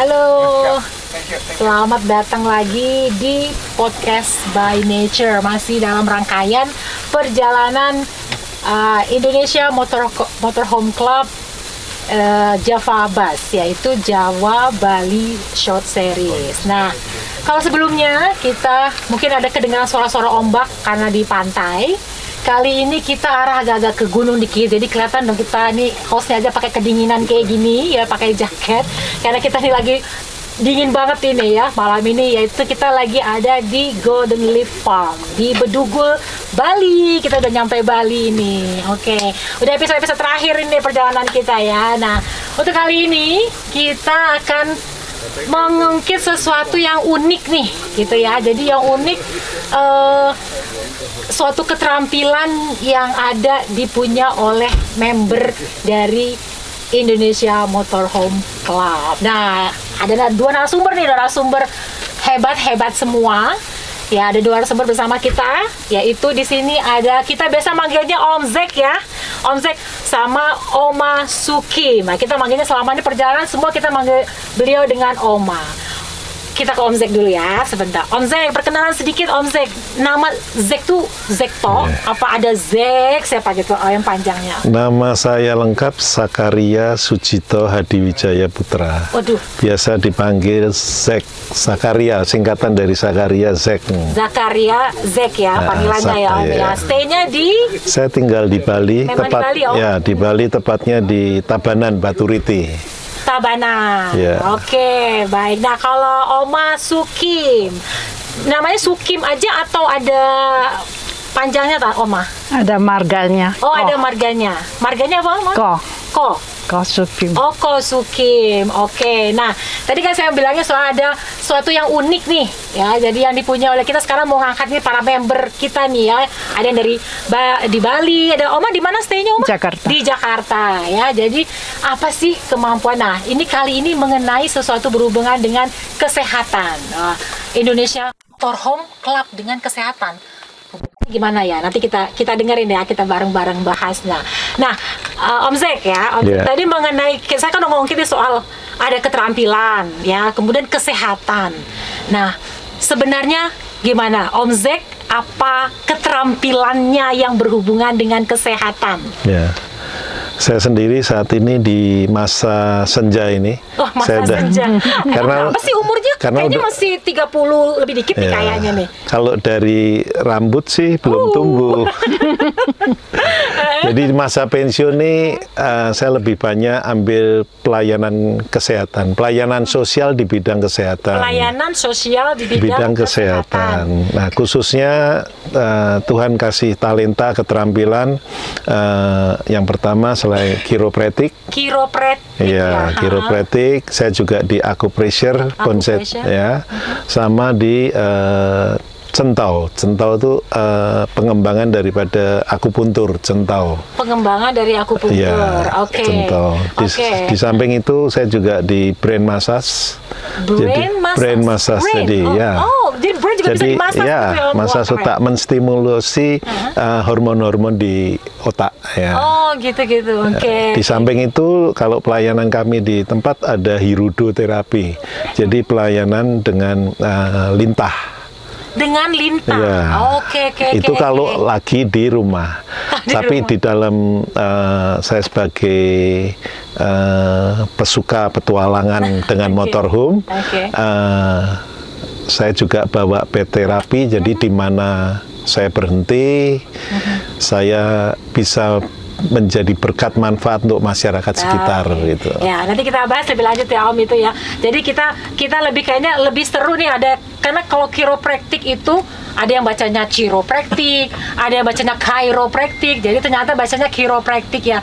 Halo, selamat datang lagi di Podcast by Nature. Masih dalam rangkaian perjalanan Indonesia Motorhome Club Java Bus, yaitu Jawa Bali Short Series. Nah, kalau sebelumnya kita mungkin ada kedengaran suara-suara ombak karena di pantai. Kali ini kita arah agak-agak ke gunung dikit, jadi kelihatan dong kita nih hostnya aja pakai kedinginan kayak gini ya, pakai jaket karena kita nih lagi dingin banget ini ya malam ini, yaitu kita lagi ada di Golden Leaf Farm di Bedugul, Bali. Kita udah nyampe Bali ini. Oke, udah episode terakhir ini perjalanan kita ya. Nah, untuk kali ini kita akan mengungkit sesuatu yang unik nih gitu ya. Jadi yang unik suatu keterampilan yang ada dipunya oleh member dari Indonesia Motorhome Club. Nah, ada dua narasumber hebat-hebat semua. Ya, ada dua narasumber bersama kita, yaitu di sini ada, kita biasa manggilnya Om Zek ya. Om Zek sama Oma Sukim. Nah, kita manggilnya selama ini perjalanan semua kita manggil beliau dengan Oma. Kita ke Om Zek dulu ya, sebentar. Om Zek, perkenalan sedikit Om Zek. Nama Zek tuh Zekto, apa ada Zek, siapa gitu, yang panjangnya? Nama saya lengkap Sakaria Sucito Hadiwijaya Putra. Waduh. Biasa dipanggil Zek, Sakaria, singkatan dari Sakaria Zek. Zakaria Zek ya, panggilannya ya Om ya. Stay-nya di? Saya tinggal di Bali. Memang di Bali, Om? Ya, di Bali, tepatnya di Tabanan, Baturiti. Tabanan. Yeah. Oke, baik. Nah, kalau Oma Sukim, namanya Sukim aja atau ada panjangnya tak, Oma? Ada marganya. Oh, ada marganya. Marganya apa, Oma? Ko Sukim. Oh, Ko Sukim. Oke. Nah, tadi kan saya bilangnya soal ada suatu yang unik nih, ya. Jadi yang dipunya oleh kita sekarang mau ngangkat nih para member kita nih ya. Ada yang dari di Bali, ada Oma di mana stay-nya, Oma? Jakarta. Di Jakarta ya. Jadi apa sih kemampuan? Nah, ini kali ini mengenai sesuatu berhubungan dengan kesehatan. Indonesia Motorhome Club dengan kesehatan. Gimana ya? Nanti kita dengerin ya, kita bareng-bareng bahasnya. Nah, Om Zek ya, Om Zek, tadi mengenai, saya kan ngomongin soal ada keterampilan ya, kemudian kesehatan. Nah, sebenarnya gimana Om Zek, apa keterampilannya yang berhubungan dengan kesehatan? Ya. Saya sendiri saat ini di masa senja ini. Oh, masa senja. Karena apa sih umurnya? Kayaknya masih 30 lebih dikit nih kayaknya nih. Kalau dari rambut sih belum tumbuh. Jadi masa pensiun nih saya lebih banyak ambil pelayanan kesehatan, pelayanan sosial di bidang kesehatan. Pelayanan sosial di bidang kesehatan. Nah, khususnya Tuhan kasih talenta, keterampilan yang pertama selain kiropraktik. Ya, kiropraktik. Saya juga di acupressure, konsep ya, sama di centau. Centau itu pengembangan daripada akupuntur, centau. Pengembangan dari akupuntur. Ya, Oke. Centau. Di samping itu saya juga di brain massage. Brain massage. Jadi jadi brain juga bisa dimasak ya, gitu ya. massage otak, menstimulasi hormon-hormon di otak ya. Oh, gitu-gitu. Oke. Di samping itu kalau pelayanan kami di tempat ada hirudoterapi. Jadi pelayanan dengan lintah. Dengan lintah. Ya. Oke. Itu kalau lagi di rumah. Tapi di dalam saya sebagai pesuka petualangan dengan motorhome, saya juga bawa bed terapi. Jadi di mana saya berhenti, saya bisa menjadi berkat manfaat untuk masyarakat sekitar gitu. Ya, nanti kita bahas lebih lanjut ya Om itu ya. Jadi kita lebih kayaknya lebih seru nih, ada karena kalau kiropraktik itu ada yang bacanya chiropraktik, ada yang bacanya chiropraktik. Jadi ternyata bacanya kiropraktik ya.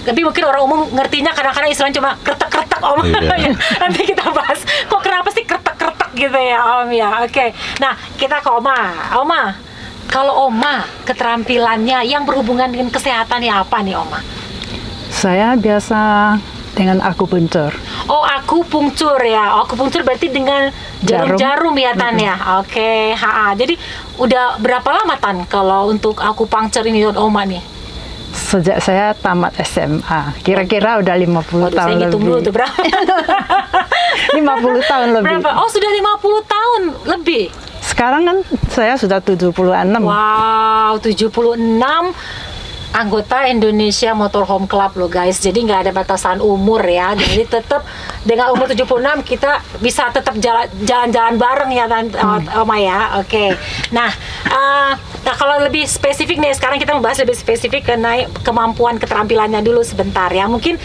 Tapi mungkin orang umum ngertinya kadang-kadang istilahnya cuma kretek-kretek Om. Iya. Nanti kita bahas kok kenapa sih kretek-kretek gitu ya Om ya. Oke. Nah, kita ke Oma. Kalau Oma, keterampilannya yang berhubungan dengan kesehatan ya apa nih Oma? Saya biasa dengan akupunktur. Oh, akupunktur ya. Akupunktur berarti dengan jarum ya Tan ya. Oke, Jadi udah berapa lama Tan kalau untuk akupunktur ini Oma nih? Sejak saya tamat SMA, kira-kira udah 50 tahun saya lebih. Tunggu tuh berapa? 50 tahun lebih. Berapa? Oh, sudah 50 tahun lebih. Sekarang kan saya sudah 76. Wow, 76 anggota Indonesia Motorhome Club loh guys. Jadi nggak ada batasan umur ya. Jadi tetap dengan umur 76 kita bisa tetap jalan-jalan bareng ya Tante Oma ya. Oke. Nah, nah kalau lebih spesifik nih, sekarang kita membahas lebih spesifik mengenai kemampuan keterampilannya dulu sebentar ya. Mungkin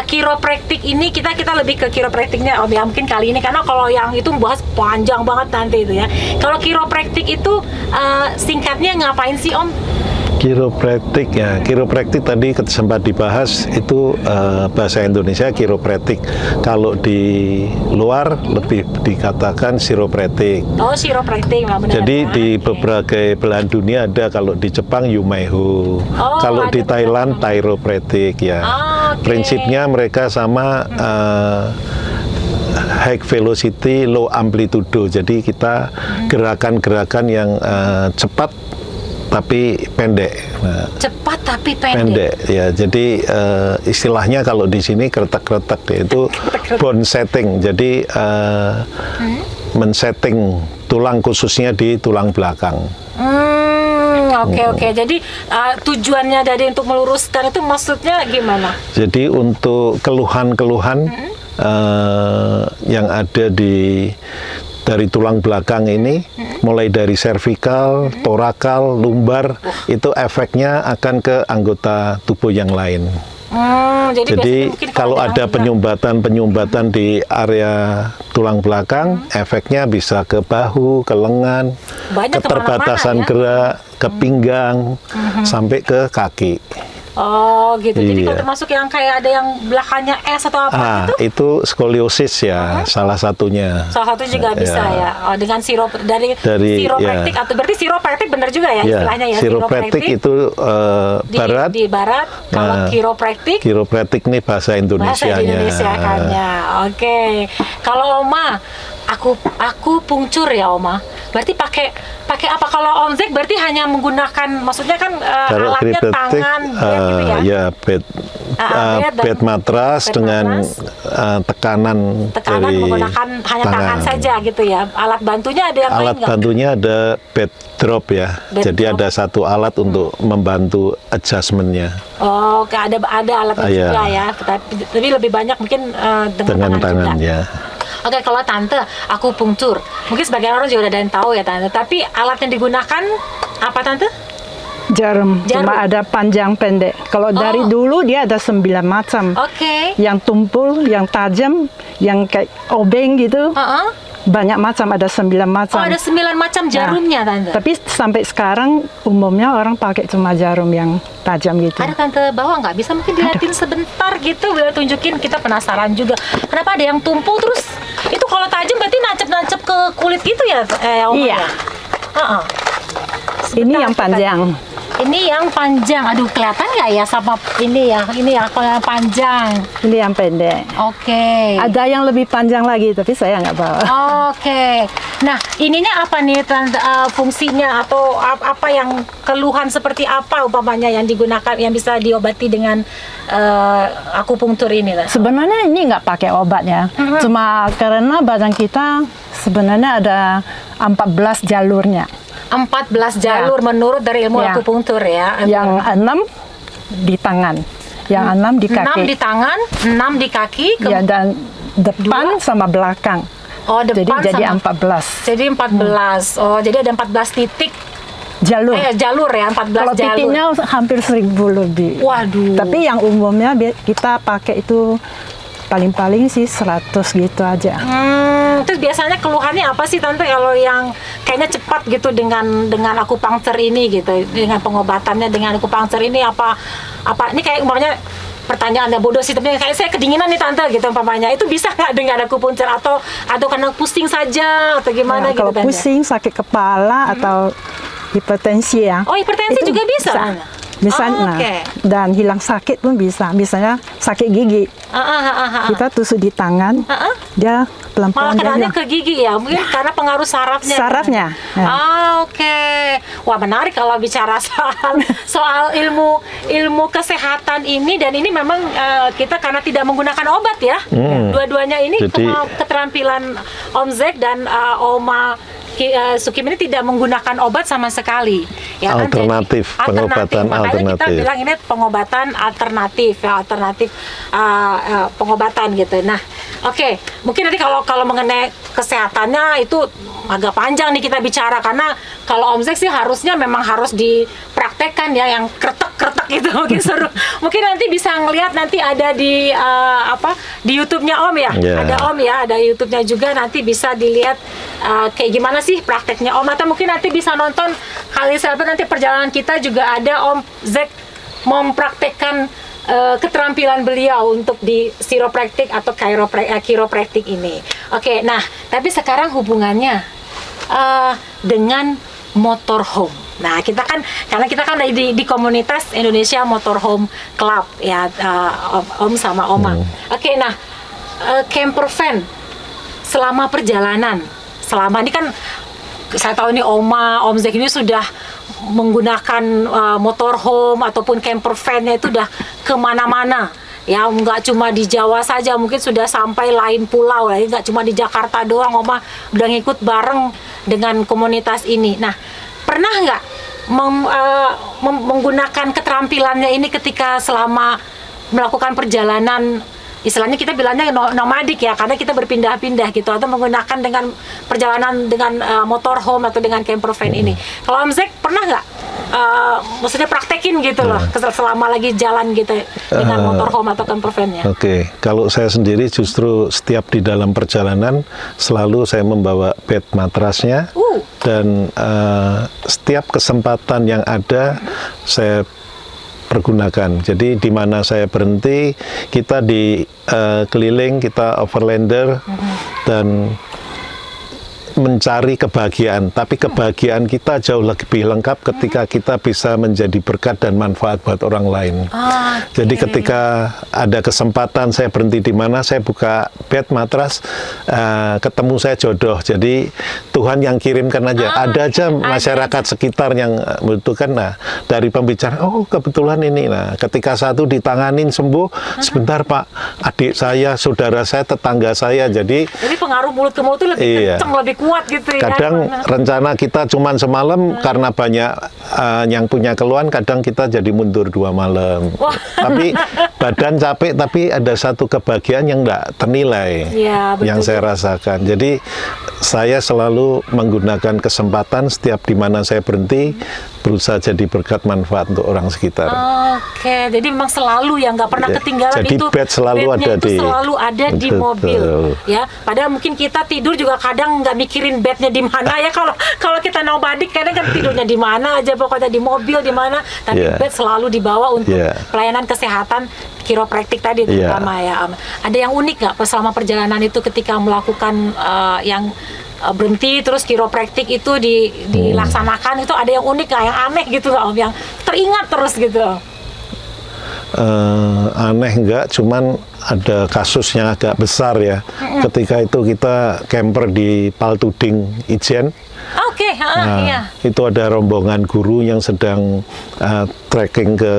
kiropraktik ini kita lebih ke kiropraktiknya Om ya. Mungkin kali ini karena kalau yang itu bahas panjang banget nanti itu ya. Kalau kiropraktik itu singkatnya ngapain sih Om? Kiropraktik ya, kiropraktik tadi sempat dibahas itu bahasa Indonesia kiropraktik. Kalau di luar lebih dikatakan chiropraktik. Oh, chiropraktik, benar. Jadi di beberapa belahan dunia ada, kalau di Jepang Yumehu, kalau di Thailand Chiropraktik ya. Prinsipnya mereka sama high velocity, low amplitude. Jadi kita gerakan-gerakan yang cepat tapi pendek. Nah, cepat tapi pendek. Ya. Jadi istilahnya kalau di sini kretek-kretek itu bone setting. Jadi men-setting tulang khususnya di tulang belakang. Oke. Jadi tujuannya dari untuk meluruskan itu maksudnya gimana? Jadi untuk keluhan-keluhan yang ada dari tulang belakang ini, mulai dari servikal, torakal, lumbar, itu efeknya akan ke anggota tubuh yang lain. Jadi kalau ada penyumbatan di area tulang belakang, efeknya bisa ke bahu, ke lengan, keterbatasan gerak, ke pinggang, sampai ke kaki. Oh gitu. Jadi kalau termasuk yang kayak ada yang belakangnya S atau apa gitu? Itu skoliosis ya, salah satunya. Salah satu juga bisa ya. Oh, dengan dari chiropraktik atau berarti chiropraktik benar juga ya istilahnya ya. Chiropraktik itu barat. Di barat. Kalau chiropraktik? Chiropraktik ini bahasa Indonesianya. Bahasa Indonesiakannya. Oke. Kalau Oma, aku pungcur ya Oma. Berarti pakai apa? Kalau Om Zek berarti hanya menggunakan, maksudnya kan alatnya tangan, bed gitu ya? Ya, bed matras dengan tekanan dari menggunakan hanya tangan saja gitu ya. Alat bantunya ada yang lain nggak? Alat bantunya ada bed drop ya. Jadi ada satu alat untuk membantu adjustmentnya. Oh, ada alatnya juga ya. Tapi lebih banyak mungkin dengan tangan juga. Ya. Oke, kalau Tante, aku pungcur. Mungkin sebagian orang juga ada yang tahu ya Tante. Tapi alat yang digunakan apa Tante? Jarum. Cuma ada panjang pendek. Kalau dari dulu dia ada 9 macam. Oke. Yang tumpul, yang tajam, yang kayak obeng gitu. Banyak macam, ada 9 macam. Oh, ada 9 macam jarumnya Tante. Tapi sampai sekarang umumnya orang pakai cuma jarum yang tajam gitu. Ada Tante bawa nggak? Bisa mungkin dilihatin sebentar gitu, boleh tunjukin, kita penasaran juga. Kenapa ada yang tumpul terus? Itu kalau tajam berarti nancep-nancep ke kulit gitu ya? Iya. Ini yang panjang. Ini yang panjang. Aduh, kelihatan nggak ya sama ini ya? Ini ya kalau yang panjang. Ini yang pendek. Oke. Ada yang lebih panjang lagi, tapi saya nggak bawa. Oke. Nah, ininya apa nih fungsinya atau apa yang keluhan seperti apa umpamanya yang digunakan, yang bisa diobati dengan akupunktur ini? Sebenarnya ini nggak pakai obat ya. Cuma karena badan kita sebenarnya ada 14 jalurnya. 14 jalur menurut dari ilmu akupunktur ya. Yang 6 di tangan, yang 6 di kaki. 6 di tangan, 6 di kaki. Ya, dan depan sama belakang. Oh, depan jadi sama 14. Jadi 14. Oh, jadi ada 14 titik jalur. Jalur ya, 14 Kalau jalur. titiknya hampir 1000 lebih. Waduh. Tapi yang umumnya kita pakai itu paling-paling sih 100 gitu aja. Terus biasanya keluhannya apa sih Tante kalau yang kayaknya cepat gitu dengan akupunktur ini gitu, dengan pengobatannya dengan akupunktur ini apa ini kayak umpamanya pertanyaan yang bodoh sih, tapi kayak saya kedinginan nih Tante gitu umpamanya, itu bisa nggak dengan akupunktur atau karena pusing saja atau gimana gitu kalau Tante? Pusing, sakit kepala atau hipertensi ya. Oh, hipertensi juga bisa? Bisa, dan hilang sakit pun bisa. Misalnya sakit gigi, kita tusuk di tangan, dia pelan-pelan. Malah kenanya dia. ke gigi ya, mungkin karena pengaruh sarafnya. Sarafnya, ya. Oke. Wah, menarik kalau bicara soal ilmu kesehatan ini, dan ini memang kita karena tidak menggunakan obat ya. Dua-duanya ini Jadi, keterampilan Om Zek dan Oma Sukim ini tidak menggunakan obat sama sekali, ya kan? Alternatif, Jadi, pengobatan makanya alternatif. kita bilang ini pengobatan alternatif, ya, alternatif pengobatan gitu. Nah, oke, mungkin nanti kalau mengenai kesehatannya itu agak panjang nih kita bicara, karena kalau Om Zek sih harusnya memang harus dipraktekkan ya, yang kretek-kretek itu mungkin seru. Mungkin nanti bisa ngelihat, nanti ada di di YouTube-nya Om ya. Yeah. Ada Om ya, ada YouTube-nya juga, nanti bisa dilihat kayak gimana sih prakteknya Om, atau mungkin nanti bisa nonton kali sahabat, nanti perjalanan kita juga ada Om Zek mempraktekkan keterampilan beliau untuk di chiropractic atau chiropractic ini. Oke, nah tapi sekarang hubungannya dengan motorhome. Nah, kita kan, karena kita kan di komunitas Indonesia Motorhome Club ya, Om sama Oma. Oke, nah camper van selama perjalanan, selama ini kan saya tahu ini Om Zek ini sudah menggunakan motorhome ataupun camper van-nya itu udah kemana-mana. Ya, nggak cuma di Jawa saja, mungkin sudah sampai lain pulau lah. Nggak cuma di Jakarta doang, Oma udah ngikut bareng dengan komunitas ini. Nah, pernah nggak menggunakan keterampilannya ini ketika selama melakukan perjalanan, istilahnya kita bilangnya nomadik ya, karena kita berpindah-pindah gitu, atau menggunakan dengan perjalanan dengan motorhome atau dengan camper van ini? Kalau Om Zek pernah nggak maksudnya praktekin gitu loh, selama lagi jalan gitu dengan motorhome atau camper van-nya? Oke, kalau saya sendiri justru setiap di dalam perjalanan selalu saya membawa bed matrasnya, dan setiap kesempatan yang ada saya pergunakan. Jadi di mana saya berhenti, kita di keliling, kita overlander dan mencari kebahagiaan. Tapi kebahagiaan kita jauh lebih lengkap ketika kita bisa menjadi berkat dan manfaat buat orang lain. Jadi ketika ada kesempatan saya berhenti di mana, saya buka bed matras, ketemu saya jodoh. Jadi Tuhan yang kirimkan aja. Ada aja masyarakat sekitar yang membutuhkan. Nah, dari pembicaraan, oh kebetulan ini. Nah, ketika satu ditanganin sembuh, sebentar Pak, adik saya, saudara saya, tetangga saya. Jadi pengaruh mulut ke mulut itu lebih kenceng, lebih kuat gitu ya. Kadang rencana kita cuma semalam, karena banyak yang punya keluhan, kadang kita jadi mundur 2 malam. Tapi badan capek, tapi ada satu kebahagiaan yang enggak ternilai, ya, yang saya rasakan. Jadi saya selalu menggunakan kesempatan setiap di mana saya berhenti, berusaha jadi berkat manfaat untuk orang sekitar. Oke, jadi memang selalu ya, nggak pernah ketinggalan. Jadi itu bed selalu ada selalu ada di mobil ya. Padahal mungkin kita tidur juga kadang nggak mikirin bednya di mana ya. Kalau kita nomadik kadang kan tidurnya di mana aja, pokoknya di mobil di mana, tapi bed selalu dibawa untuk pelayanan kesehatan chiropractic tadi terutama ya. Ada yang unik nggak selama perjalanan itu ketika melakukan yang berhenti terus chiropractic itu dilaksanakan, itu ada yang unik nggak, yang aneh gitu nggak Om, yang teringat terus gitu? Aneh enggak, cuman ada kasus yang agak besar ya. Ketika itu kita camper di Paltuding, Ijen. Oke, iya. Itu ada rombongan guru yang sedang trekking ke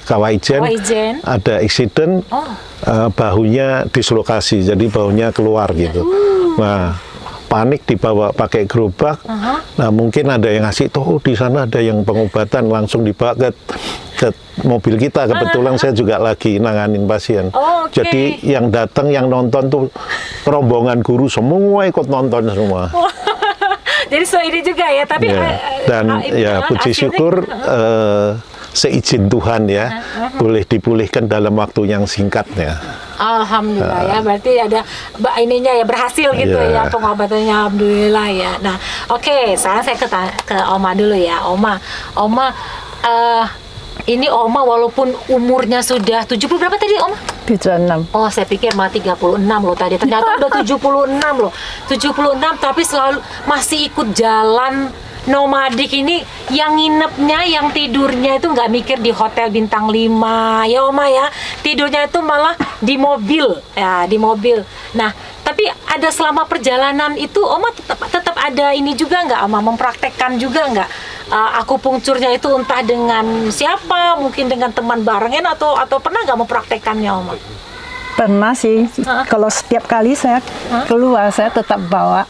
Kawah Ijen. Ada insiden, bahunya dislokasi, jadi bahunya keluar gitu. Nah, panik, dibawa pakai gerobak. Nah, mungkin ada yang ngasih tuh di sana ada yang pengobatan, langsung dibawa ke mobil kita. Kebetulan saya juga lagi nanganin pasien. Jadi yang datang, yang nonton tuh rombongan guru semua ikut nonton semua. Jadi ini juga ya, tapi dan puji syukur seizin Tuhan ya, boleh dipulihkan dalam waktu yang singkatnya. Alhamdulillah ya, berarti ada ininya ya, berhasil gitu ya pengobatannya, alhamdulillah ya. Nah, oke, sekarang saya ke Oma dulu ya. Oma, ini Oma walaupun umurnya sudah 70 berapa tadi Oma? 76. Oh, saya pikir mah 36 loh tadi. Ternyata udah 76 loh. 76 tapi selalu masih ikut jalan nomadik ini, yang nginepnya, yang tidurnya itu nggak mikir di hotel bintang 5 ya Oma ya, tidurnya itu malah di mobil ya, di mobil. Nah, Tapi ada selama perjalanan itu Oma tetap ada ini juga nggak, Oma mempraktekkan juga nggak akupunkturnya itu, entah dengan siapa, mungkin dengan teman barengan atau pernah nggak mempraktekkannya, Oma? Pernah sih. Kalau setiap kali saya keluar, saya tetap bawa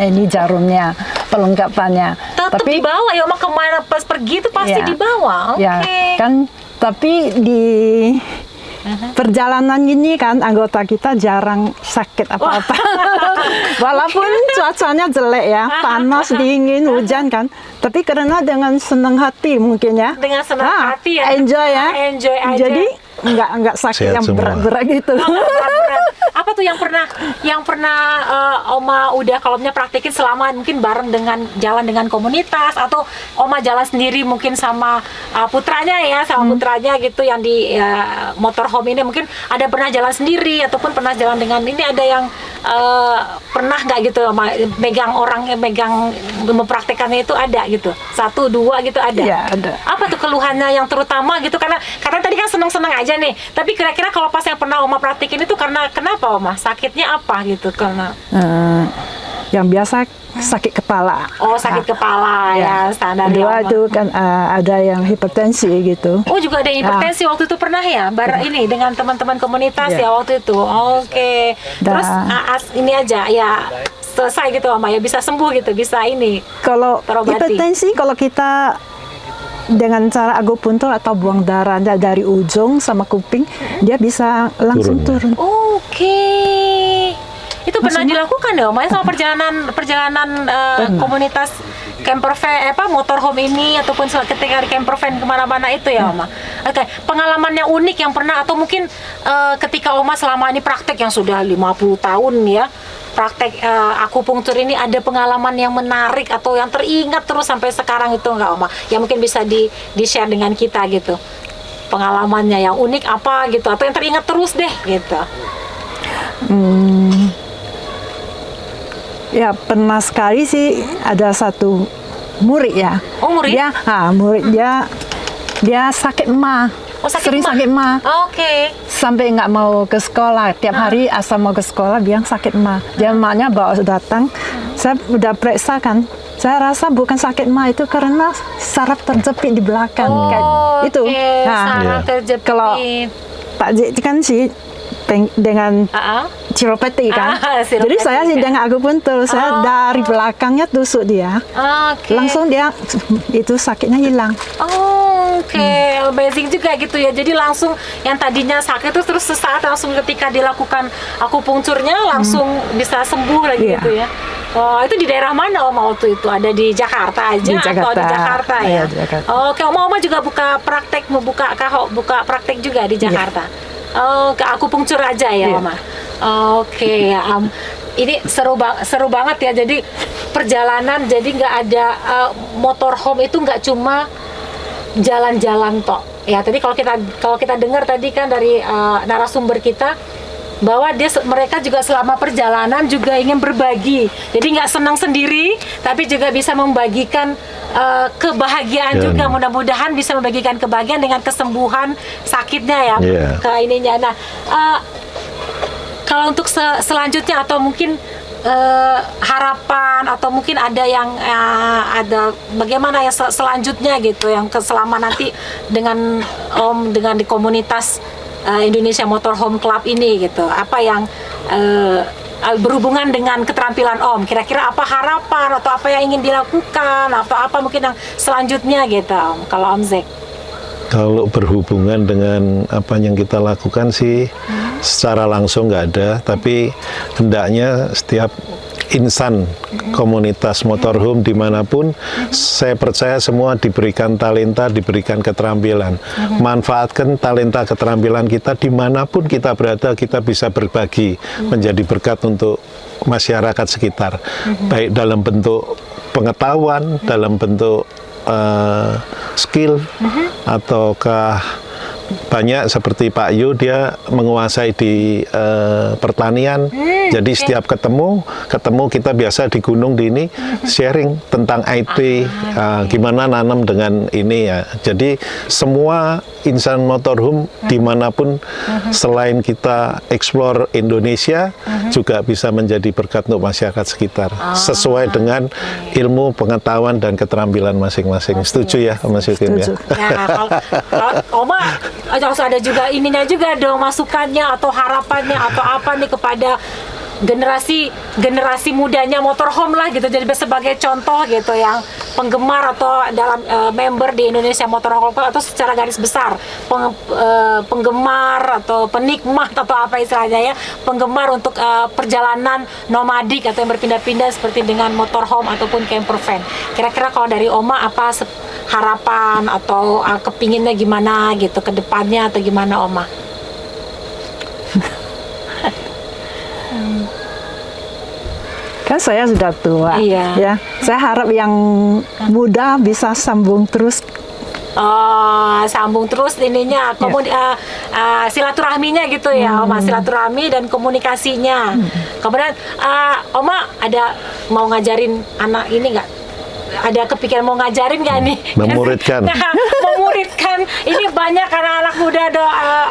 ini jarumnya, perlengkapannya. Tetap dibawa ya, Oma, kemana pas pergi itu pasti Ya. dibawa. Oke. Ya, kan. Tapi di perjalanan ini kan anggota kita jarang sakit apa-apa. Walaupun cuacanya jelek ya, panas, dingin, hujan kan. Tapi karena dengan senang hati mungkin ya. Dengan senang hati ya. Enjoy ya. Enjoy aja. Jadi nggak sakit Sehat yang semua. berat-berat gitu. Oh, berat-berat. Apa tuh yang pernah Oma udah kalau praktekin selama mungkin bareng dengan jalan dengan komunitas, atau Oma jalan sendiri mungkin sama putranya ya, sama putranya gitu yang di motorhome ini, mungkin ada pernah jalan sendiri ataupun pernah jalan dengan ini, ada yang pernah nggak gitu Oma megang orang megang mempraktekannya itu, ada gitu, 1, 2 gitu ada? Ya, ada. Apa tuh keluhannya yang terutama gitu, karena tadi kan seneng-seneng aja nih, tapi kira-kira kalau pas yang pernah Oma praktikin itu karena kenapa Oma? Sakitnya apa gitu? Karena Yang biasa sakit kepala. sakit kepala ya, standar Kedua ya, Oma. itu kan ada yang hipertensi gitu. Oh, juga ada hipertensi waktu itu pernah ya, ini dengan teman-teman komunitas ya Ya. waktu itu. Oke. Terus ini aja ya, selesai gitu Oma ya, bisa sembuh gitu, bisa ini. Kalau terobati. hipertensi, kalau kita dengan cara akupuntur atau buang darah dari ujung sama kuping, dia bisa langsung turun. Oke. Itu pernah dilakukan ya, Oma, sama perjalanan komunitas campervan motorhome ini, ataupun ketika di campervan kemana-mana itu ya, Oma. Oke, pengalaman yang unik yang pernah, atau mungkin ketika Oma selama ini praktek yang sudah 50 tahun ya, praktek akupunktur ini, ada pengalaman yang menarik atau yang teringat terus sampai sekarang itu nggak, Oma? Yang mungkin bisa di-share dengan kita gitu. Pengalamannya yang unik apa gitu, atau yang teringat terus deh gitu. Ya, pernah sekali sih ada satu murid ya. Oh, murid? Murid dia sakit emah. Oh, sakit Sering emah? sakit emah. Oke. Sampai nggak mau ke sekolah. Tiap hari asal mau ke sekolah bilang sakit emah. Dia emaknya bawa datang. Saya udah periksa kan. Saya rasa bukan sakit emah itu karena saraf terjepit di belakang. Kayak itu. Saraf terjepit. Kalau Pak J kan sih dengan chiropraktik kan. Jadi saya sih dengan akupuntur, saya dari belakangnya tusuk dia. Langsung dia itu sakitnya hilang. Oke, amazing juga gitu ya. Jadi langsung yang tadinya sakit terus sesaat langsung ketika dilakukan akupunkturnya langsung bisa sembuh lagi gitu ya. Oh, itu di daerah mana Oma waktu itu? Ada di Jakarta aja Di Jakarta. atau di Jakarta ya? Iya, di Jakarta. Oke, Oma juga buka praktek, buka praktek juga di Jakarta. Oh, ke akupunktur aja ya, Oma. Oke, ini seru banget ya. Jadi perjalanan, jadi nggak ada motorhome itu nggak cuma jalan-jalan tok. Ya, tadi kalau kita dengar tadi kan dari narasumber kita bahwa mereka juga selama perjalanan juga ingin berbagi. Jadi nggak senang sendiri, tapi juga bisa membagikan kebahagiaan juga. Mudah-mudahan bisa membagikan kebahagiaan dengan kesembuhan sakitnya ya, ke ininya. Nah, kalau untuk selanjutnya atau mungkin harapan atau mungkin ada yang ada bagaimana ya selanjutnya gitu, yang selama nanti dengan dengan di komunitas Indonesia Motorhome Club ini gitu, apa yang berhubungan dengan keterampilan Om, kira-kira apa harapan atau apa yang ingin dilakukan atau apa mungkin yang selanjutnya gitu Om, kalau Om Zek? Kalau berhubungan dengan apa yang kita lakukan sih secara langsung nggak ada, tapi hendaknya setiap insan komunitas motorhome dimanapun, saya percaya semua diberikan talenta, diberikan keterampilan. Manfaatkan talenta keterampilan kita dimanapun kita berada, kita bisa berbagi menjadi berkat untuk masyarakat sekitar, baik dalam bentuk pengetahuan, dalam bentuk skill, ataukah banyak seperti Pak Yu, dia menguasai di pertanian. Jadi setiap ketemu kita biasa di gunung di ini sharing tentang IT, gimana nanam dengan ini ya. Jadi semua insan motorhome dimanapun selain kita explore Indonesia juga bisa menjadi berkat untuk masyarakat sekitar sesuai dengan ilmu, pengetahuan dan keterampilan masing-masing. Setuju ya Mas Yukim ya? Nah, kalau Oma harus ada juga ininya juga dong, masukannya atau harapannya atau apa nih kepada generasi mudanya motorhome lah gitu, jadi sebagai contoh gitu yang penggemar atau dalam member di Indonesia Motorhome atau secara garis besar penggemar atau penikmat atau apa istilahnya ya, penggemar untuk perjalanan nomadik atau yang berpindah-pindah seperti dengan motorhome ataupun camper van. Kira-kira kalau dari Oma apa harapan atau kepinginnya gimana gitu ke depannya atau gimana Oma? Kan saya sudah tua, Iya. ya. Saya harap yang muda bisa sambung terus. Sambung terus ininya, silaturahminya gitu ya, Oma, silaturahmi dan komunikasinya. Kemudian Oma ada mau ngajarin anak ini nggak? Ada kepikiran mau ngajarin nggak nih? Memuridkan. Memuridkan. Ini banyak anak-anak muda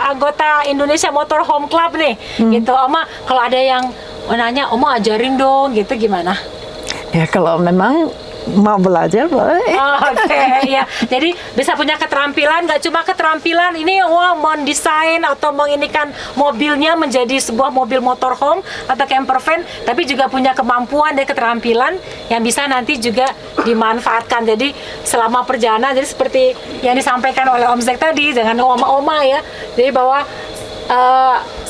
anggota Indonesia Motorhome Club nih, gitu. Oma, kalau ada yang nanya, Oma ajarin dong, gitu gimana? Ya kalau memang mau belajar boleh. Oke, ya. Jadi bisa punya keterampilan, nggak cuma keterampilan ini mendesain atau menginikan mobilnya menjadi sebuah mobil motorhome atau camper van, tapi juga punya kemampuan dan keterampilan yang bisa nanti juga dimanfaatkan. Jadi selama perjalanan, jadi seperti yang disampaikan oleh Om Zek tadi dengan oma-oma ya, jadi bahwa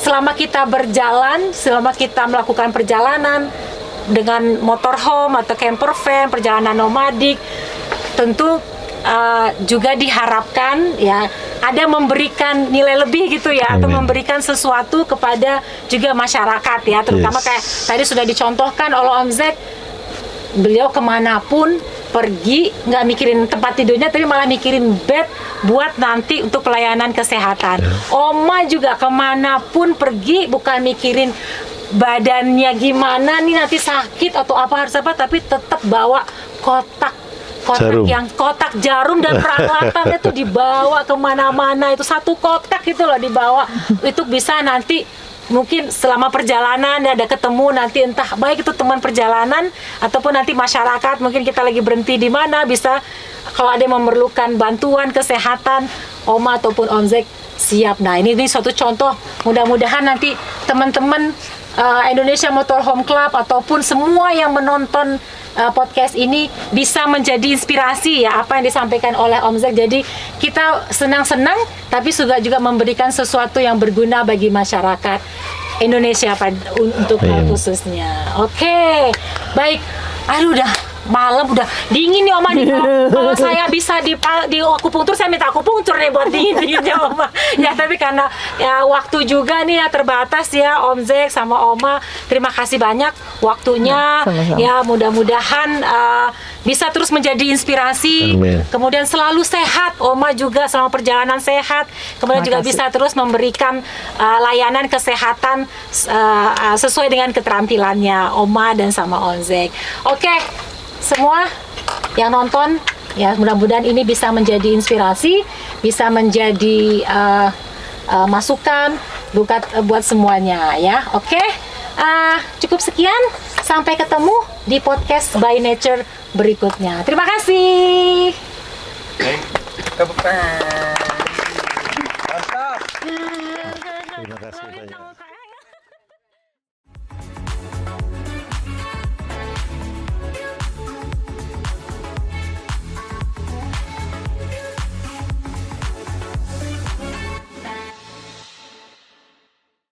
selama kita berjalan, selama kita melakukan perjalanan dengan motorhome atau camper van, perjalanan nomadik, tentu juga diharapkan ya ada memberikan nilai lebih gitu ya, atau memberikan sesuatu kepada juga masyarakat ya, terutama kayak tadi sudah dicontohkan oleh Om Zek, beliau kemanapun pergi nggak mikirin tempat tidurnya, tapi malah mikirin bed buat nanti untuk pelayanan kesehatan. Oma juga kemanapun pergi bukan mikirin badannya gimana nih nanti sakit atau apa harus apa, tapi tetap bawa kotak jarum. Kotak jarum dan peralatannya tuh dibawa kemana-mana, itu satu kotak itu loh dibawa, itu bisa nanti mungkin selama perjalanan ada ketemu nanti entah baik itu teman perjalanan ataupun nanti masyarakat, mungkin kita lagi berhenti di mana, bisa kalau ada yang memerlukan bantuan kesehatan, Oma ataupun Om Zek siap. Nah ini suatu contoh, mudah-mudahan nanti teman-teman Indonesia Motorhome Club ataupun semua yang menonton podcast ini bisa menjadi inspirasi ya apa yang disampaikan oleh Om Zek. Jadi kita senang-senang tapi juga memberikan sesuatu yang berguna bagi masyarakat Indonesia untuk khususnya. Oke, baik. Aduh udah malam, udah dingin nih Oma nih. Kalau saya bisa di akupunktur, saya minta akupunktur nih buat dingin-dinginnya Oma. Ya tapi karena ya waktu juga nih ya terbatas ya Om Zek sama Oma. Terima kasih banyak waktunya. Sama-sama. Ya mudah-mudahan bisa terus menjadi inspirasi. Amin. Kemudian selalu sehat, Oma juga selama perjalanan sehat. Kemudian juga bisa terus memberikan layanan kesehatan sesuai dengan keterampilannya Oma dan sama Om Zek. Oke. Semua yang nonton ya mudah-mudahan ini bisa menjadi inspirasi, bisa menjadi masukan buat semuanya ya. Oke, cukup sekian, sampai ketemu di podcast by Nature berikutnya. Terima kasih. Tepuk tangan. Mantap. Terima kasih banyak.